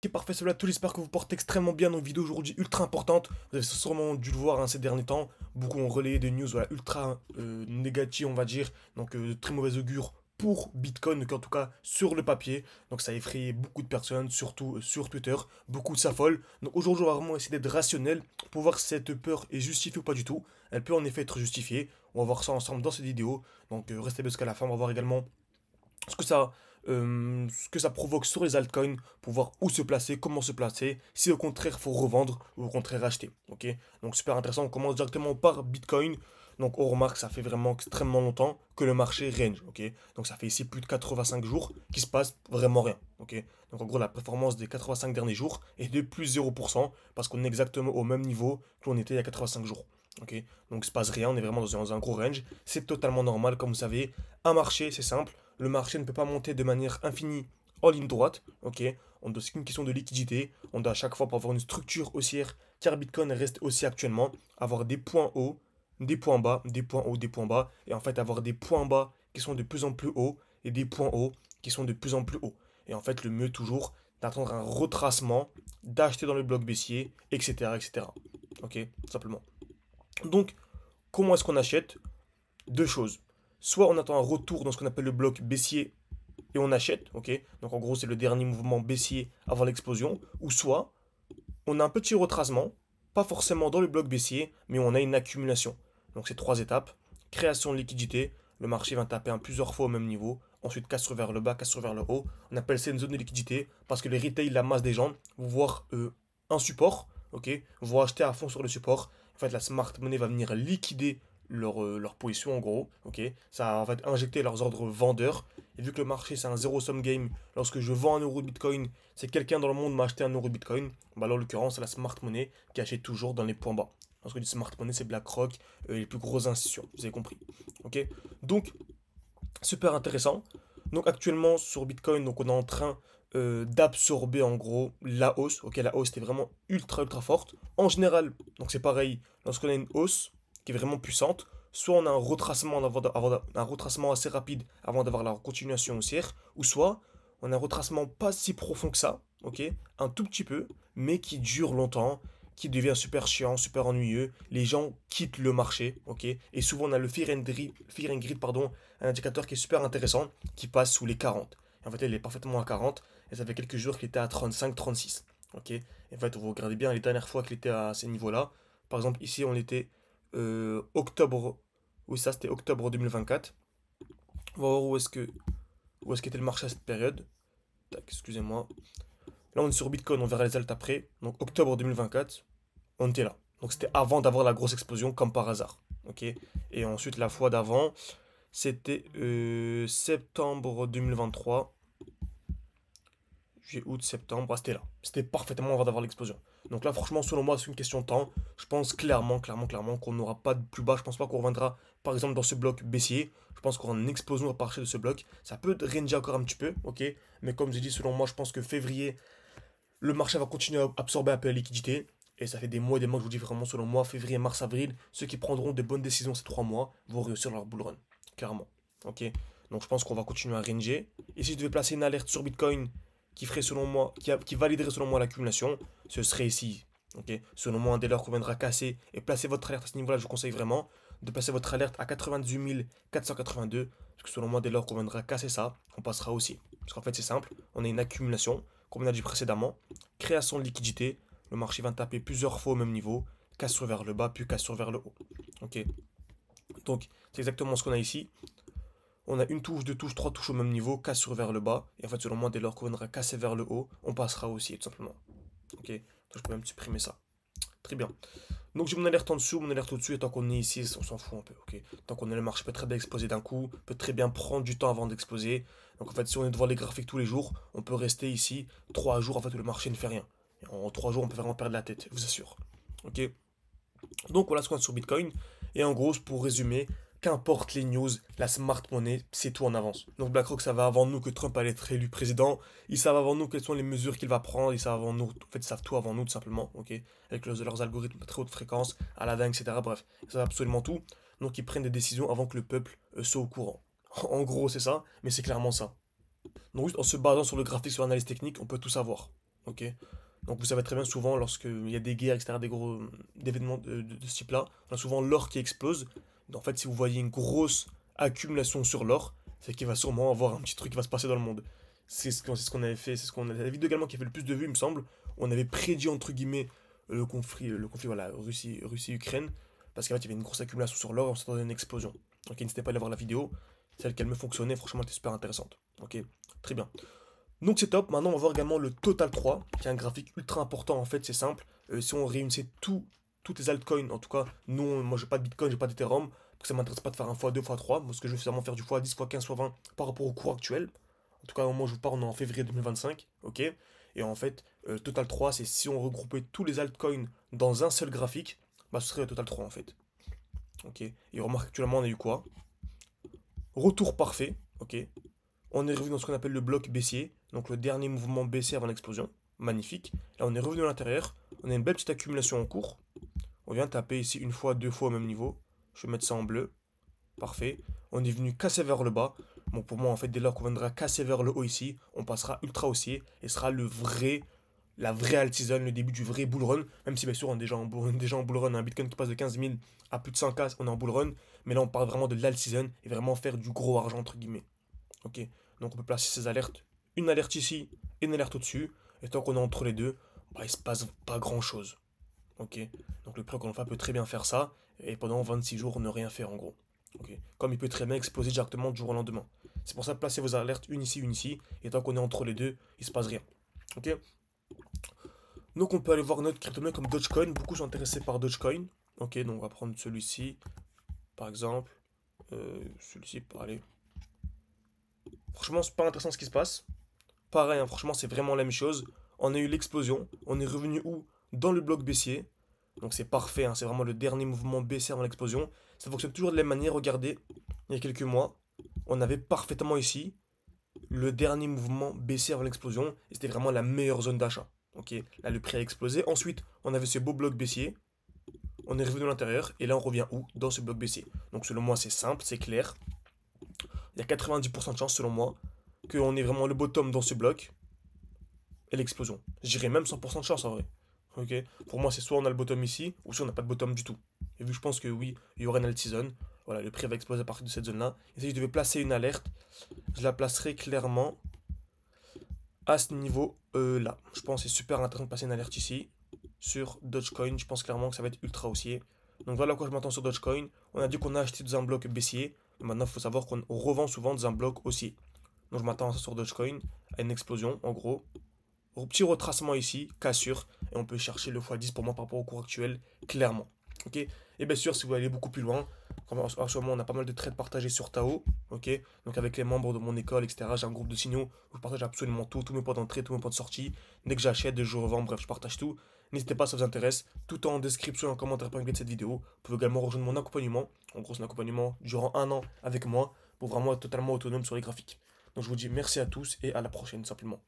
Ok, parfait, salut à tous, j'espère que vous portez extrêmement bien. Donc, vidéo aujourd'hui ultra importante. Vous avez sûrement dû le voir ces derniers temps. Beaucoup ont relayé des news voilà, ultra négatives, on va dire. Donc, de très mauvais augure pour Bitcoin, donc en tout cas sur le papier. Donc, ça a effrayé beaucoup de personnes, surtout sur Twitter. Beaucoup s'affolent. Donc, aujourd'hui, on va vraiment essayer d'être rationnel pour voir si cette peur est justifiée ou pas du tout. Elle peut en effet être justifiée. On va voir ça ensemble dans cette vidéo. Donc, restez bien jusqu'à la fin. On va voir également ce que ça provoque sur les altcoins pour voir où se placer, comment se placer, si au contraire il faut revendre ou au contraire acheter. Ok, donc super intéressant. On commence directement par Bitcoin. Donc on remarque que ça fait vraiment extrêmement longtemps que le marché range. Ok, donc ça fait ici plus de 85 jours qu'il se passe vraiment rien. Ok, donc en gros la performance des 85 derniers jours est de plus 0% parce qu'on est exactement au même niveau que l'on était il y a 85 jours. Ok, donc il se passe rien, on est vraiment dans un gros range. C'est totalement normal, comme vous savez. Un marché, c'est simple. Le marché ne peut pas monter de manière infinie en ligne droite. Ok, c'est une question de liquidité. On doit à chaque fois pour avoir une structure haussière, car Bitcoin reste haussier actuellement, avoir des points hauts, des points bas, des points hauts, des points bas, et en fait avoir des points bas qui sont de plus en plus hauts et des points hauts qui sont de plus en plus hauts. Et en fait, le mieux toujours d'attendre un retracement, d'acheter dans le bloc baissier, etc., etc. Ok, tout simplement. Donc, comment est-ce qu'on achète? Deux choses. Soit on attend un retour dans ce qu'on appelle le bloc baissier et on achète, ok? Donc en gros, c'est le dernier mouvement baissier avant l'explosion. Ou soit on a un petit retracement, pas forcément dans le bloc baissier, mais on a une accumulation. Donc c'est trois étapes. Création de liquidité, le marché va taper un plusieurs fois au même niveau. Ensuite, casse vers le bas, casse vers le haut. On appelle ça une zone de liquidité parce que les retail, la masse des gens, vont voir un support, ok? Vont acheter à fond sur le support. En fait, la smart money va venir liquider leur position en gros, ok? Ça va en fait injecter leurs ordres vendeurs. Et vu que le marché c'est un zéro-sum game, lorsque je vends un euro de bitcoin, c'est quelqu'un dans le monde m'a acheté un euro de bitcoin, bah là, en l'occurrence, c'est la smart money qui achète toujours dans les points bas. Lorsque je dis smart money, c'est BlackRock, les plus grosses institutions, vous avez compris. Ok? Donc, super intéressant. Donc, actuellement, sur Bitcoin, donc, on est en train d'absorber en gros la hausse. Ok, la hausse était vraiment ultra ultra forte. En général, donc c'est pareil, lorsqu'on a une hausse qui est vraiment puissante, soit on a un retracement, un retracement assez rapide avant d'avoir la continuation haussière, ou soit on a un retracement pas si profond que ça, ok, un tout petit peu, mais qui dure longtemps, qui devient super chiant, super ennuyeux. Les gens quittent le marché, ok, et souvent on a le fear and greed, pardon, un indicateur qui est super intéressant, qui passe sous les 40. En fait, elle est parfaitement à 40, et ça fait quelques jours qu'il était à 35, 36. Ok. Et en fait, vous regardez bien les dernières fois qu'il était à ces niveaux-là. Par exemple, ici, on était octobre. Oui, ça, c'était octobre 2024. On va voir où est-ce qu'était le marché à cette période. Tac, excusez-moi. Là, on est sur Bitcoin, on verra les altes après. Donc, octobre 2024, on était là. Donc, c'était avant d'avoir la grosse explosion, comme par hasard. Ok. Et ensuite, la fois d'avant, c'était septembre 2023. Juillet, août, septembre, ah, c'était là. C'était parfaitement avant d'avoir l'explosion. Donc là, franchement, selon moi, c'est une question de temps. Je pense clairement qu'on n'aura pas de plus bas. Je pense pas qu'on reviendra, par exemple, dans ce bloc baissier. Je pense qu'on aura une explosion à partir de ce bloc. Ça peut ranger encore un petit peu, ok. Mais comme j'ai dit, selon moi, je pense que février, le marché va continuer à absorber un peu la liquidité. Et ça fait des mois et des mois que je vous dis vraiment, selon moi, février, mars, avril, ceux qui prendront des bonnes décisions ces 3 mois vont réussir leur bull run. Clairement. Ok. Donc je pense qu'on va continuer à ranger. Et si je devais placer une alerte sur Bitcoin qui ferait selon moi, qui validerait selon moi l'accumulation, ce serait ici. Ok. Selon moi, dès lors qu'on viendra casser et placer votre alerte à ce niveau-là, je vous conseille vraiment de placer votre alerte à 98 482. Parce que selon moi, dès lors qu'on viendra casser ça, on passera aussi. Parce qu'en fait, c'est simple. On a une accumulation, comme on a dit précédemment. Création de liquidité. Le marché va taper plusieurs fois au même niveau. Cassure vers le bas, puis cassure vers le haut. Ok. Donc, c'est exactement ce qu'on a ici. On a une touche, deux touches, trois touches au même niveau, cassure vers le bas. Et en fait, selon moi, dès lors qu'on viendra casser vers le haut, on passera aussi, tout simplement. Ok. Donc, je peux même supprimer ça. Très bien. Donc, j'ai mon alerte en dessous, mon alerte au-dessus. Et tant qu'on est ici, on s'en fout un peu. Ok. Tant qu'on est le marché peut très bien exploser d'un coup, peut très bien prendre du temps avant d'exploser. Donc, en fait, si on est devant les graphiques tous les jours, on peut rester ici 3 jours en fait où le marché ne fait rien. Et en 3 jours, on peut vraiment perdre la tête, je vous assure. Ok. Donc voilà ce qu'on a sur Bitcoin. Et en gros, pour résumer, qu'importe les news, la smart money, c'est tout en avance. Donc BlackRock savait avant nous que Trump allait être élu président. Ils savent avant nous quelles sont les mesures qu'il va prendre. Ils savent avant nous, en fait, ils savent tout avant nous, tout simplement, ok. Avec leurs algorithmes de très haute fréquence, à la dingue, etc. Bref, ils savent absolument tout. Donc ils prennent des décisions avant que le peuple soit au courant. En gros, c'est ça, mais c'est clairement ça. Donc juste en se basant sur le graphique, sur l'analyse technique, on peut tout savoir. ok? Donc vous savez très bien, souvent, lorsqu'il y a des guerres, etc., des gros d'événements de ce type-là, on a souvent l'or qui explose. En fait, si vous voyez une grosse accumulation sur l'or, c'est qu'il va sûrement avoir un petit truc qui va se passer dans le monde. C'est ce qu'on avait fait, c'est ce qu'on a la vidéo également qui a fait le plus de vues, il me semble. On avait prédit entre guillemets le conflit voilà, Russie-Ukraine, parce qu'en fait il y avait une grosse accumulation sur l'or et on s'attendait à une explosion. Donc n'hésitez pas à aller voir la vidéo, celle qui elle me fonctionnait, franchement elle était super intéressante. Ok, très bien. Donc c'est top. Maintenant, on va voir également le Total 3, qui est un graphique ultra important. En fait, c'est simple. Si on réunissait toutes les altcoins, en tout cas, nous, moi, j'ai pas de Bitcoin, j'ai pas d'Ethereum, parce que ça m'intéresse pas de faire un x2, x3. Moi, ce que je veux, c'est vraiment faire du x10, x15, x20 par rapport au cours actuel. En tout cas, au moment où je vous parle, on est en février 2025. Ok. Et en fait, Total 3, c'est si on regroupait tous les altcoins dans un seul graphique, bah, ce serait le Total 3 en fait. Ok. Et remarque, actuellement, on a eu quoi? Retour parfait. Ok. On est revenu dans ce qu'on appelle le bloc baissier, donc le dernier mouvement baissier avant l'explosion. Magnifique. Là, on est revenu à l'intérieur. On a une belle petite accumulation en cours. On vient taper ici une fois, deux fois au même niveau. Je vais mettre ça en bleu. Parfait. On est venu casser vers le bas. Donc pour moi, en fait, dès lors qu'on viendra casser vers le haut ici, on passera ultra haussier et sera la vraie alt season, le début du vrai bull run. Même si bien sûr on est déjà en bull run, un Bitcoin qui passe de 15 000 à plus de 100K, on est en bull run. Mais là, on parle vraiment de l'alt season et vraiment faire du gros argent entre guillemets. Ok, donc on peut placer ces alertes. Une alerte ici et une alerte au-dessus. Et tant qu'on est entre les deux, bah, il se passe pas grand-chose. Ok, donc le prix qu'on fait peut très bien faire ça. Et pendant 26 jours, ne rien faire en gros. Ok, comme il peut très bien exploser directement du jour au lendemain. C'est pour ça que placez vos alertes une ici, une ici. Et tant qu'on est entre les deux, il se passe rien. Ok, donc on peut aller voir notre crypto-monnaie comme Dogecoin. Beaucoup sont intéressés par Dogecoin. Ok, donc on va prendre celui-ci, par exemple. Celui-ci, allez. Franchement, c'est pas intéressant ce qui se passe. Pareil, hein, franchement, c'est vraiment la même chose. On a eu l'explosion. On est revenu où? Dans le bloc baissier. Donc c'est parfait, hein, c'est vraiment le dernier mouvement baissier avant l'explosion. Ça fonctionne toujours de la même manière. Regardez, il y a quelques mois, on avait parfaitement ici le dernier mouvement baissier avant l'explosion. Et c'était vraiment la meilleure zone d'achat. Ok, là le prix a explosé. Ensuite, on avait ce beau bloc baissier. On est revenu à l'intérieur. Et là, on revient où? Dans ce bloc baissier. Donc selon moi, c'est simple, c'est clair. Il y a 90% de chance, selon moi, qu'on ait vraiment le bottom dans ce bloc et l'explosion. J'irais même 100% de chance en vrai. Ok. Pour moi, c'est soit on a le bottom ici, ou soit on n'a pas de bottom du tout. Et vu que je pense que oui, il y aura une alt season, voilà, le prix va exploser à partir de cette zone-là. Et si je devais placer une alerte, je la placerais clairement à ce niveau-là. Je pense que c'est super intéressant de passer une alerte ici sur Dogecoin. Je pense clairement que ça va être ultra haussier. Donc voilà à quoi je m'attends sur Dogecoin. On a dit qu'on a acheté dans un bloc baissier. Maintenant, il faut savoir qu'on revend souvent dans un bloc haussier. Donc je m'attends à ça sur Dogecoin, à une explosion en gros. Petit retracement ici, cassure, et on peut chercher le x10 pour moi par rapport au cours actuel, clairement. Ok. Et bien sûr, si vous voulez aller beaucoup plus loin, comme en ce moment on a pas mal de trades partagés sur Tao, ok. Donc avec les membres de mon école, etc. J'ai un groupe de signaux où je partage absolument tout, tous mes points d'entrée, tous mes points de sortie. Dès que j'achète, dès que je revends, bref, je partage tout. N'hésitez pas, si ça vous intéresse. Tout en description et en commentaire épinglé de cette vidéo. Vous pouvez également rejoindre mon accompagnement. En gros, c'est un accompagnement durant un an avec moi pour vraiment être totalement autonome sur les graphiques. Donc je vous dis merci à tous et à la prochaine simplement.